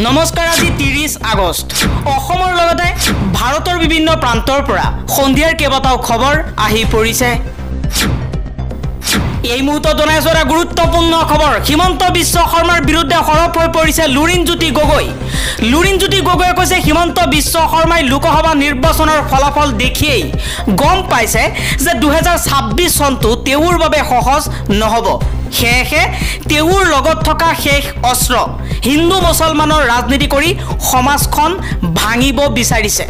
নমস্কাৰ আজি 30 আগষ্ট অসমৰ লগতে ভাৰতৰ বিভিন্ন প্ৰান্তৰ পৰা সন্ধিয়াৰ কেইবাটাও খবৰ আহি পৰিছে এই মুহূৰ্তত জনাইছো এটা গুৰুত্বপূৰ্ণ খবৰ হিমন্ত বিশ্ব শৰ্মাৰ বিৰুদ্ধে সৰব হৈ পৰিছে লুৰিণজ্যোতি গগৈ গগৈয়ে কৈছে হিমন্ত বিশ্ব শৰ্মাই লোকসভা নিৰ্বাচনৰ ফলাফল দেখিয়েই গম পাইছে যে 2026 চনটো তেওঁৰ বাবে সহজ নহব হেহে তেওঁৰ লগত থকা শেষ অস্ত্ৰ হিন্দু মুছলমানৰ ৰাজনীতি কৰি সমাজখন ভাঙিব বিচাৰিছে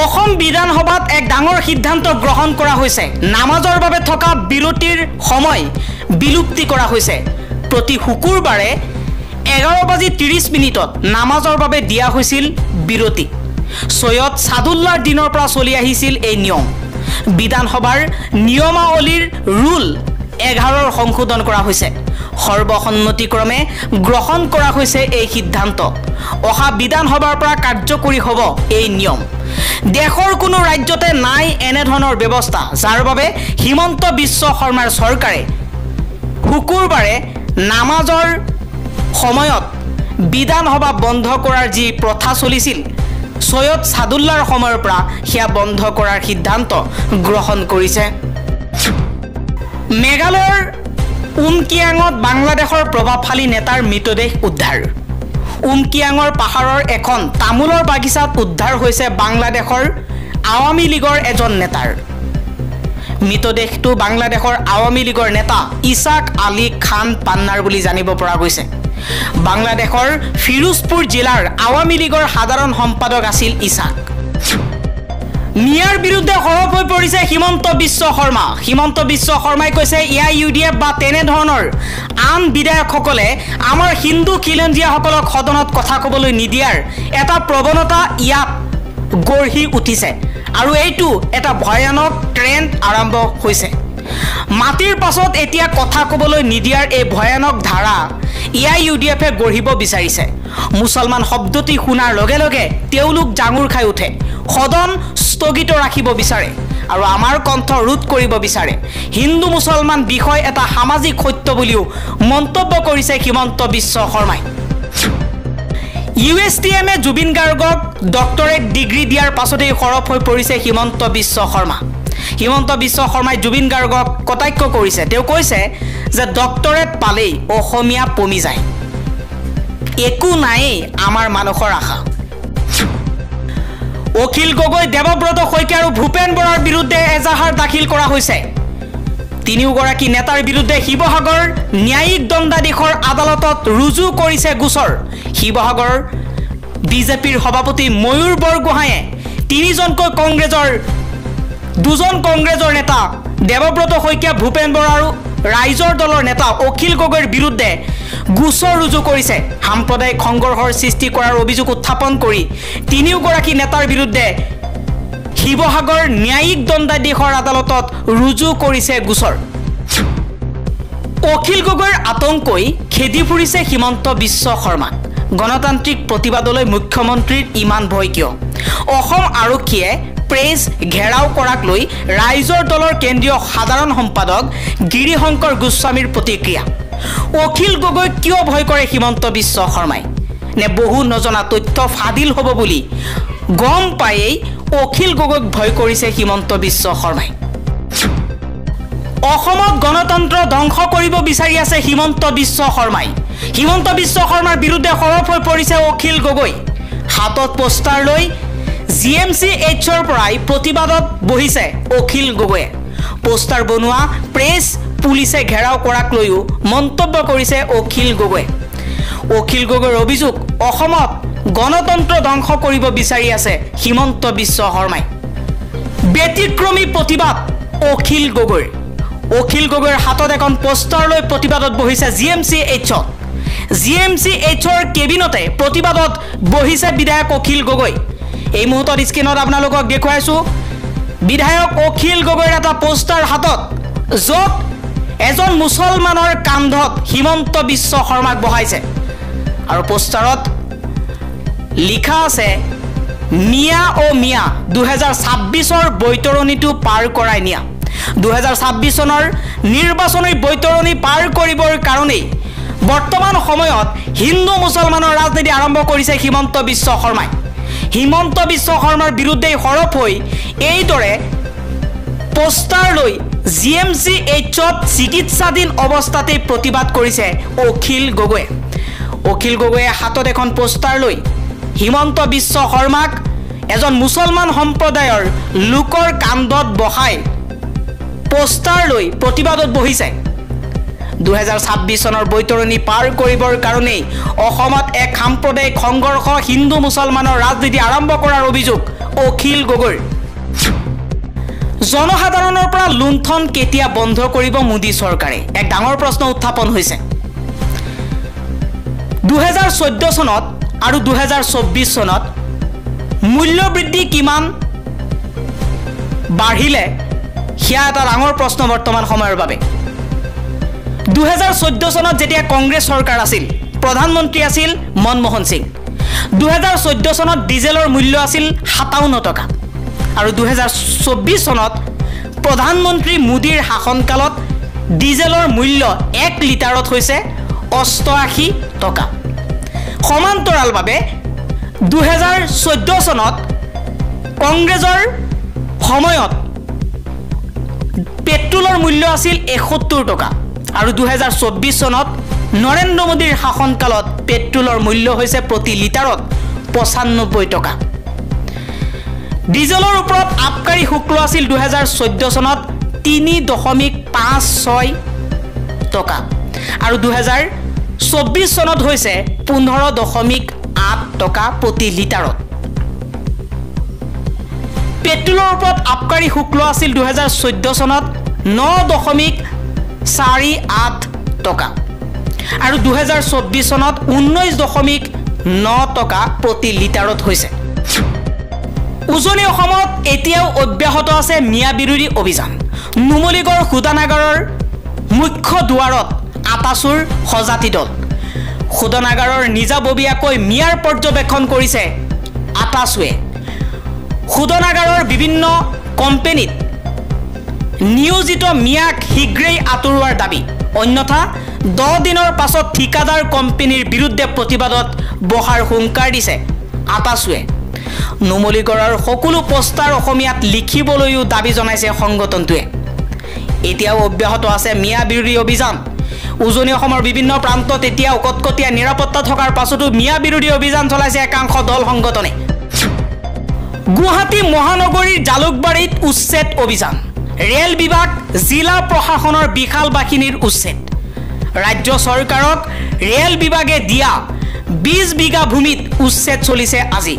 অসম বিধানসভাত এক ডাঙৰ সিদ্ধান্ত গ্ৰহণ কৰা হৈছে নামাজৰ বাবে থকা বিৰতিৰ সময় বিলুপ্তি কৰা হৈছে প্ৰতি শুকুৰবাৰে 11:30 নামাজৰ বাবে দিয়া হৈছিল বিৰতি সৈয়দ সাদুল্লাহৰ দিনৰ পৰা চলি আহিছিল এই নিয়ম বিধানসভাৰ নিয়মাৱলীৰ ৰুল 11ৰ সংশোধন কৰা হৈছে সৰ্বসন্মতিক্ৰমে গ্ৰহণ কৰা হৈছে এই সিদ্ধান্ত অহা বিধানসভাৰ পৰা কাৰ্যকৰী হ'ব এই নিয়ম দেশৰ কোনো ৰাজ্যতে নাই এনে ধৰণৰ ব্যৱস্থা যাৰ বাবে হিমন্ত বিশ্ব শৰ্মাৰ চৰকাৰে শুকুৰবাৰে নামাজৰ সময়ত বিধানসভা বন্ধ কৰাৰ যি প্ৰথা চলিছিল সৈয়দ সাদুল্লাহৰ সময়ৰ পৰা হিয়া বন্ধ কৰাৰ সিদ্ধান্ত গ্ৰহণ কৰিছে মেঘালয়ৰ উমকিয়াঙত বাংলাদেশৰ প্ৰভাৱশালী নেতাৰ মৃতদেহ উদ্ধাৰ উমকিয়াঙৰ পাহাৰৰ এখন তামোলৰ বাগিচাত উদ্ধাৰ হৈছে বাংলাদেশৰ আৱামী লীগৰ এজন নেতাৰ মৃতদেহটো বাংলাদেশৰ আৱামী লীগৰ নেতা ইছাক আলী খান পান্নাৰ বুলি জানিব পৰা গৈছে বাংলাদেশৰ ফিৰোজপুৰ জিলাৰ আৱামী লীগৰ সাধাৰণ সম্পাদক আছিল ইছাক নিয়াৰ বিৰুদ্ধে সৰব হৈ পৰিছে হিমন্ত বিশ্ব শৰ্মাই কৈছে ইউডিএফ বা তেনে ধৰণৰ আন বিধায়কসকলে আমাৰ হিন্দু খিলঞ্জীয়াসকলক সদনত কথা ক'বলৈ নিদিয়াৰ এটা প্ৰৱণতা ইয়াত গঢ়ি উঠিছে আৰু এইটো এটা ভয়ানক ট্ৰেণ্ড আৰম্ভ হৈছে মাটিৰ পাছত এতিয়া কথা ক'বলৈ নিদিয়াৰ এই ভয়ানক ধাৰা ইউডিএফে গঢ়িব বিচাৰিছে মুছলমান শব্দটি শুনাৰ লগে লগে তেওঁলোক জাঙুৰ খাই উঠে সদন স্থগিত ৰাখিব বিচাৰে আৰু আমাৰ কণ্ঠ ৰোধ কৰিব বিচাৰে হিন্দু মুছলমান বিষয় এটা সামাজিক সত্য বুলিও মন্তব্য কৰিছে হিমন্ত বিশ্ব শৰ্মাই USTMে জুবিন গাৰ্গক ডক্টৰেট ডিগ্ৰী দিয়াৰ পাছতেই সৰব হৈ পৰিছে হিমন্ত বিশ্ব শৰ্মাই জুবিন গাৰ্গক কটাক্ষ কৰিছে তেওঁ কৈছে যে ডক্টৰেট পালেই অসমীয়া পমি যায় একো নাই আমাৰ মানুহৰ আশা অখিল গগৈ দেৱব্ৰত শইকীয়া আৰু ভূপেন বৰাৰ বিৰুদ্ধে এজাহাৰ দাখিল কৰা হৈছে তিনিওগৰাকী নেতাৰ বিৰুদ্ধে শিৱসাগৰ ন্যায়িক দণ্ডাধীশৰ আদালতত ৰুজু কৰিছে গোচৰ শিৱসাগৰ বিজেপিৰ সভাপতি ময়ূৰ বৰগোহাঁয়ে দুজন কংগ্ৰেছৰ নেতা দেৱব্ৰত শইকীয়া ভূপেন বৰা আৰু ৰাইজৰ দলৰ নেতা অখিল গগৈৰ বিৰুদ্ধে গোচৰ ৰুজু কৰিছে সাম্প্ৰদায়িক সংঘৰ্ষৰ সৃষ্টি কৰাৰ অভিযোগ উত্থাপন কৰি তিনিওগৰাকী নেতাৰ বিৰুদ্ধে শিৱসাগৰ ন্যায়িক দণ্ডাধীশৰ আদালতত ৰুজু কৰিছে গোচৰ অখিল গগৈৰ আতংকই খেদি ফুৰিছে হিমন্ত বিশ্ব শৰ্মাক গণতান্ত্ৰিক প্ৰতিবাদলৈ মুখ্যমন্ত্ৰীৰ ইমান ভয় কিয় অসম আৰক্ষীয়ে প্ৰেছ ঘেৰাও কৰাক লৈ ৰাইজৰ দলৰ কেন্দ্ৰীয় সাধাৰণ সম্পাদক গিৰিশংকৰ গোস্বামীৰ প্ৰতিক্ৰিয়া অখিল গগৈ কিয় ভয় কৰে হিমন্ত বিশ্ব শৰ্মাই নে বহু নজনা তথ্য ফাদিল হ'ব বুলি গম পায়েই অখিল গগৈক ভয় কৰিছে হিমন্ত বিশ্ব শৰ্মাই অসমত গণতন্ত্ৰ ধ্বংস কৰিব বিচাৰি আছে হিমন্ত বিশ্ব শৰ্মাৰ বিৰুদ্ধে সৰব হৈ পৰিছে অখিল গগৈ হাতত পোষ্টাৰ লৈ GMCHৰ পৰাই প্ৰতিবাদত বহিছে অখিল গগৈয়ে পোষ্টাৰ বনোৱা প্ৰেছ পুলিচে ঘেৰাও কৰাক লৈও মন্তব্য কৰিছে অখিল গগৈৰ অভিযোগ অসমত গণতন্ত্ৰ ধ্বংস কৰিব বিচাৰি আছে হিমন্ত বিশ্ব শৰ্মাই ব্যতিক্ৰমী প্ৰতিবাদ অখিল গগৈৰ হাতত এখন পোষ্টাৰ লৈ প্ৰতিবাদত বহিছে GMCHৰ কেবিনতে প্ৰতিবাদত বহিছে বিধায়ক অখিল গগৈ এই মুহূৰ্তত স্ক্ৰীনত আপোনালোকক দেখুৱাইছো বিধায়ক অখিল গগৈৰ এটা পোষ্টাৰ হাতত য'ত এজন মুছলমানৰ কান্ধত হিমন্ত বিশ্ব শৰ্মাক বহাইছে আৰু পোষ্টাৰত লিখা আছে মিয়া ও মিয়া 2026ৰ বৈতৰণিটো পাৰ কৰাই নিয়া 2026 চনৰ নিৰ্বাচনী বৈতৰণি পাৰ কৰিবৰ কাৰণেই বৰ্তমান সময়ত হিন্দু মুছলমানৰ ৰাজনীতি আৰম্ভ কৰিছে হিমন্ত বিশ্ব শৰ্মাই। হিমন্ত বিশ্ব শৰ্মাৰ বিৰুদ্ধে সৰব হৈ এইদৰে পোষ্টাৰ লৈ GMCHত চিকিৎসাধীন অৱস্থাতেই প্ৰতিবাদ কৰিছে অখিল গগৈয়ে। অখিল গগৈয়ে হাতত এখন পোষ্টাৰ লৈ হিমন্ত বিশ্ব শৰ্মাক এজন মুছলমান সম্প্ৰদায়ৰ লোকৰ কান্ধত বহাই পোষ্টাৰ লৈ প্ৰতিবাদত বহিছে। 2026 চনৰ বৈতৰণি পাৰ কৰিবৰ কাৰণেই অসমত এক সাম্প্ৰদায়িক সংঘৰ্ষ হিন্দু মুছলমানৰ ৰাজনীতি আৰম্ভ কৰাৰ অভিযোগ অখিল গগৈৰ। জনসাধাৰণৰ পৰা লুণ্ঠন কেতিয়া বন্ধ কৰিব মোদী চৰকাৰে? এক ডাঙৰ প্ৰশ্ন উত্থাপন হৈছে। 2014 চনত আৰু 2024 চনত মূল্য বৃদ্ধি কিমান বাঢ়িলে সেয়া এটা ডাঙৰ প্ৰশ্ন বৰ্তমান সময়ৰ বাবে। 2014 চনত যেতিয়া কংগ্ৰেছ চৰকাৰ আছিল, প্ৰধানমন্ত্ৰী আছিল মনমোহন সিং। 2014 চনত ডিজেলৰ মূল্য আছিল 57 টকা আৰু 2024 চনত প্ৰধানমন্ত্ৰী মোদীৰ শাসনকালত ডিজেলৰ মূল্য 1 লিটাৰত হৈছে 88 টকা। সমান্তৰালভাৱে 2014 চনত কংগ্ৰেছৰ সময়ত পেট্ৰলৰ মূল্য আছিল 71 টকা আৰু 2024 চনত নৰেন্দ্ৰ মোদীৰ শাসনকালত পেট্ৰলৰ মূল্য হৈছে প্ৰতি লিটাৰত 95 টকা। ডিজেলৰ ওপৰত আবকাৰী শুল্ক আছিল 2014 চনত 3.56 টকা আৰু 2024 চনত হৈছে 15.8 টকা প্ৰতি লিটাৰত। পেট্ৰলৰ ওপৰত আবকাৰী শুল্ক আছিল 2014 চনত 9.48 টকা আৰু 2024 চনত 19.9 টকা প্ৰতি লিটাৰত হৈছে। উজনি অসমত এতিয়াও অব্যাহত আছে মিয়া বিৰোধী অভিযান। নুমলীগড় শোধনাগাৰৰ মুখ্য দুৱাৰত আটাচুৰ সজাতি দল। শোধনাগাৰৰ নিজাববীয়াকৈ মিয়াৰ পৰ্যবেক্ষণ কৰিছে আটাচুৱে। শোধনাগাৰৰ বিভিন্ন কোম্পানীত নিয়োজিত মিয়াক শীঘ্ৰেই আঁতৰোৱাৰ দাবী, অন্যথা 10 দিনৰ পাছত ঠিকাদাৰ কোম্পানীৰ বিৰুদ্ধে প্ৰতিবাদত বহাৰ হুংকাৰ দিছে আটাচুৱে। নুমলীগড়ৰ সকলো পোষ্টাৰ অসমীয়াত লিখিবলৈও দাবী জনাইছে সংগঠনটোৱে। এতিয়াও অব্যাহত আছে মিয়া বিৰোধী অভিযান। উজনি অসমৰ বিভিন্ন প্ৰান্তত এতিয়া কটকটীয়া নিৰাপত্তা থকাৰ পাছতো মিয়া বিৰোধী অভিযান চলাইছে একাংশ দল সংগঠনে। গুৱাহাটী মহানগৰীৰ জালুকবাৰীত উচ্ছেদ অভিযান। ৰেল বিভাগ, জিলা প্ৰশাসনৰ বিশাল বাহিনীৰ উচ্ছেদ। ৰাজ্য চৰকাৰক ৰেল বিভাগে দিয়া 20 বিঘা ভূমিত উচ্ছেদ চলিছে আজি।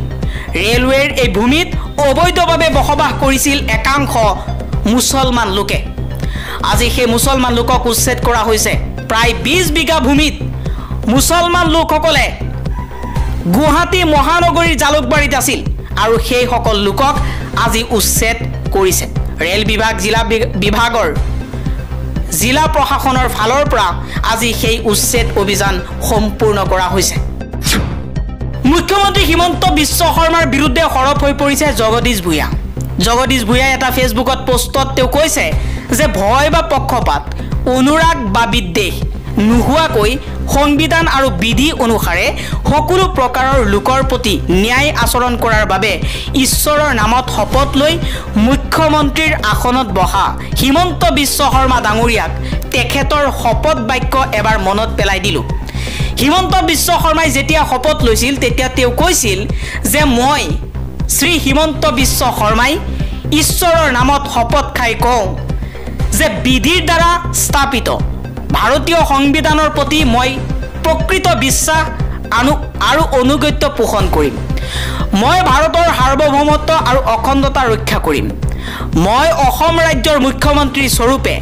ৰেলৱেৰ এই ভূমিত অবৈধভাৱে বসবাস কৰিছিল একাংশ মুছলমান লোকে। আজি সেই মুছলমান লোকক উচ্ছেদ কৰা হৈছে। প্ৰায় 20 বিঘা ভূমিত মুছলমান লোকসকলে গুৱাহাটী মহানগৰীৰ জালুকবাৰীত আছিল আৰু সেই সকল লোকক আজি উচ্ছেদ কৰিছে। ৰেল বিভাগ, বিভাগৰ জিলা প্ৰশাসনৰ ফালৰ পৰা আজি সেই উচ্ছেদ অভিযান সম্পূৰ্ণ কৰা হৈছে। মুখ্যমন্ত্ৰী হিমন্ত বিশ্ব শৰ্মাৰ বিৰুদ্ধে সৰব হৈ পৰিছে জগদীশ ভূঞা। জগদীশ ভূঞাই এটা ফেচবুকত পোষ্টত তেওঁ কৈছে যে ভয় বা পক্ষপাত, অনুৰাগ বা বিদ্বেষ নোহোৱাকৈ সংবিধান আৰু বিধি অনুসাৰে সকলো প্ৰকাৰৰ লোকৰ প্ৰতি ন্যায় আচৰণ কৰাৰ বাবে ঈশ্বৰৰ নামত শপত লৈ মুখ্যমন্ত্ৰীৰ আসনত বহা হিমন্ত বিশ্ব শৰ্মা ডাঙৰীয়াক তেখেতৰ শপত বাক্য এবাৰ মনত পেলাই দিলোঁ। হিমন্ত বিশ্ব শৰ্মাই যেতিয়া শপত লৈছিল তেতিয়া তেওঁ কৈছিল যে মই শ্ৰী হিমন্ত বিশ্ব শৰ্মাই ঈশ্বৰৰ নামত শপত খাই কওঁ যে বিধিৰ দ্বাৰা স্থাপিত ভাৰতীয় সংবিধানৰ প্ৰতি মই প্ৰকৃত বিশ্বাস আৰু অনুগত্য পোষণ কৰিম। মই ভাৰতৰ সাৰ্বভৌমত্ব আৰু অখণ্ডতা ৰক্ষা কৰিম। মই অসম ৰাজ্যৰ মুখ্যমন্ত্ৰী স্বৰূপে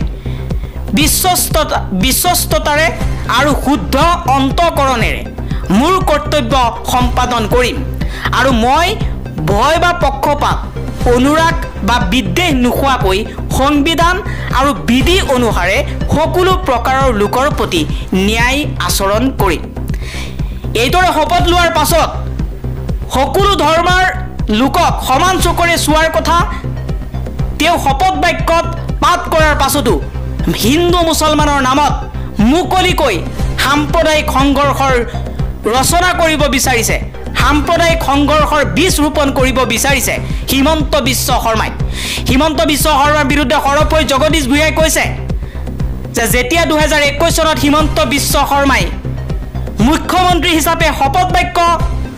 বিশ্বস্ততাৰে আৰু শুদ্ধ অন্তঃকৰণেৰে মোৰ কৰ্তব্য সম্পাদন কৰিম আৰু মই ভয় বা পক্ষপাত, অনুৰাগ বা বিদ্বেষ নোহোৱাকৈ সংবিধান আৰু বিধি অনুসাৰে সকলো প্ৰকাৰৰ লোকৰ প্ৰতি ন্যায় আচৰণ কৰিম। এইদৰে শপত লোৱাৰ পাছত সকলো ধৰ্মৰ লোকক সমান চকুৰে চোৱাৰ কথা তেওঁ শপত বাক্যত পাঠ কৰাৰ পাছতো হিন্দু মুছলমানৰ নামত মুকলিকৈ সাম্প্ৰদায়িক সংঘৰ্ষৰ ৰচনা কৰিব বিচাৰিছে, সাম্প্ৰদায়িক সংঘৰ্ষৰ বীজ ৰোপণ কৰিব বিচাৰিছে হিমন্ত বিশ্ব শৰ্মাই। হিমন্ত বিশ্ব শৰ্মাৰ বিৰুদ্ধে সৰব হৈ জগদীশ ভূঞাই কৈছে যে যেতিয়া 2021 চনত হিমন্ত বিশ্ব শৰ্মাই মুখ্যমন্ত্ৰী হিচাপে শপত বাক্য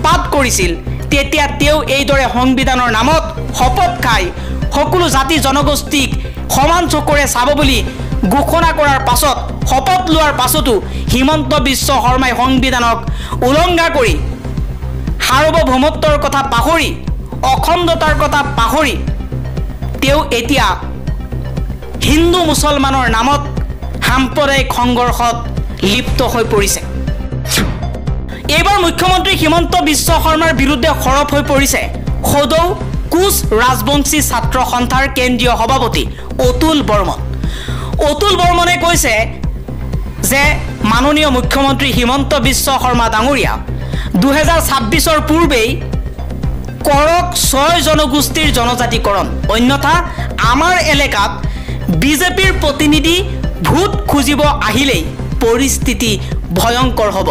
পাঠ কৰিছিল, তেতিয়া তেওঁ এইদৰে সংবিধানৰ নামত শপত খাই সকলো জাতি জনগোষ্ঠীক সমান চকুৰে চাব বুলি ঘোষণা কৰাৰ পাছত, শপত লোৱাৰ পাছতো হিমন্ত বিশ্ব শৰ্মাই সংবিধানক উলংঘা কৰি সাৰ্বভৌমত্বৰ কথা পাহৰি, অখণ্ডতাৰ কথা পাহৰি তেওঁ এতিয়া হিন্দু মুছলমানৰ নামত সাম্প্ৰদায়িক সংঘৰ্ষত লিপ্ত হৈ পৰিছে। এইবাৰ মুখ্যমন্ত্ৰী হিমন্ত বিশ্ব শৰ্মাৰ বিৰুদ্ধে সৰব হৈ পৰিছে সদৌ কোচ ৰাজবংশী ছাত্ৰ সন্থাৰ কেন্দ্ৰীয় সভাপতি অতুল বৰ্মন। অতুল বৰ্মনে কৈছে যে মাননীয় মুখ্যমন্ত্ৰী হিমন্ত বিশ্ব শৰ্মা ডাঙৰীয়া 2026 পূৰ্বেই কৰক 6 জনগোষ্ঠীৰ জনজাতিকৰণ, অন্যথা আমাৰ এলেকাত বিজেপিৰ প্ৰতিনিধি ভোট খুজিব আহিলেই পৰিস্থিতি ভয়ংকৰ হ'ব।